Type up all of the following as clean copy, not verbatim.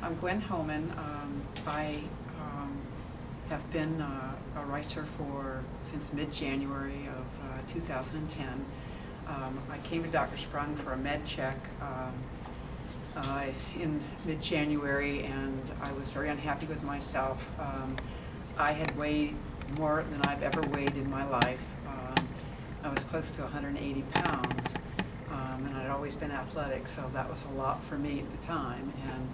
I'm Gwen Homan. I have been a ricer since mid-January of 2010. I came to Dr. Sprung for a med check in mid-January, and I was very unhappy with myself. I had weighed more than I've ever weighed in my life. I was close to 180 pounds, and I'd always been athletic, so that was a lot for me at the time. And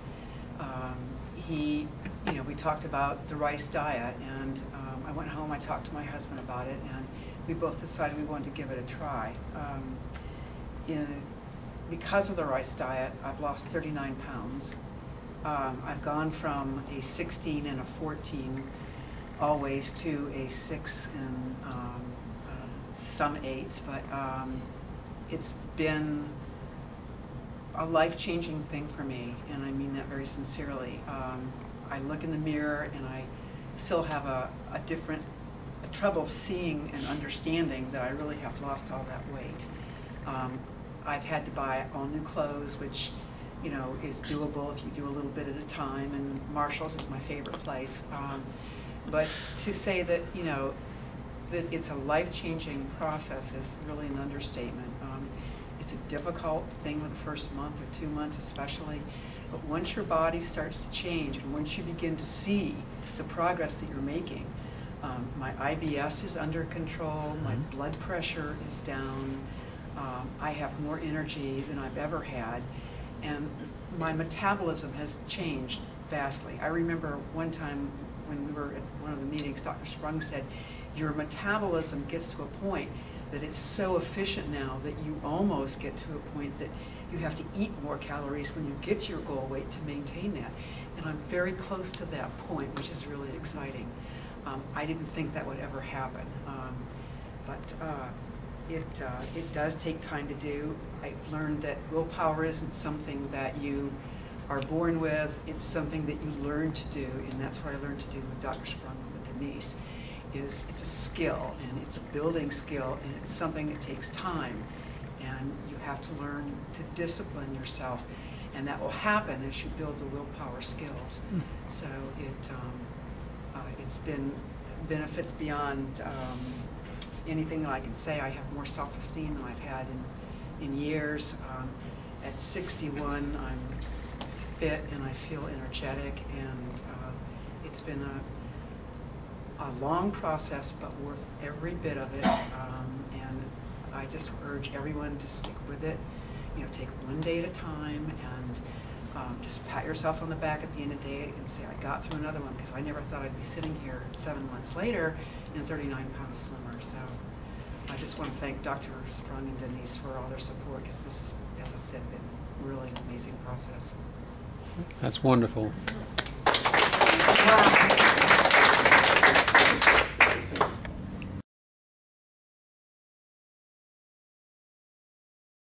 we talked about the rice diet, and I went home, I talked to my husband about it, and we both decided we wanted to give it a try. Because of the rice diet, I've lost 39 pounds. I've gone from a 16 and a 14 always to a 6 and some 8s, but it's been a life-changing thing for me, and I mean that very sincerely. I look in the mirror and I still have a trouble seeing and understanding that I really have lost all that weight. I've had to buy all new clothes, which is doable if you do a little bit at a time, and Marshall's is my favorite place. But to say that that it's a life-changing process is really an understatement. It's a difficult thing with the first month or 2 months especially, but once your body starts to change and once you begin to see the progress that you're making, my IBS is under control, my blood pressure is down, I have more energy than I've ever had, and my metabolism has changed vastly. I remember one time when we were at one of the meetings, Dr. Sprung said, your metabolism gets to a point that it's so efficient now that you almost get to a point that you have to eat more calories when you get to your goal weight to maintain that. And I'm very close to that point, which is really exciting. I didn't think that would ever happen, but it does take time to do. I've learned that willpower isn't something that you are born with, it's something that you learn to do, and that's what I learned to do with Dr. Sprung and with Denise. It's a skill, and it's a building skill, and it's something that takes time, and you have to learn to discipline yourself, and that will happen as you build the willpower skills. So it's been benefits beyond anything that I can say. I have more self-esteem than I've had in years. At 61, I'm fit and I feel energetic, and it's been a long process, but worth every bit of it. And I just urge everyone to stick with it. Take one day at a time, and just pat yourself on the back at the end of the day and say, I got through another one, because I never thought I'd be sitting here 7 months later and 39 pounds slimmer. So I just want to thank Dr. Sprung and Denise for all their support, because this has, as I said, been really an amazing process. That's wonderful. Wow.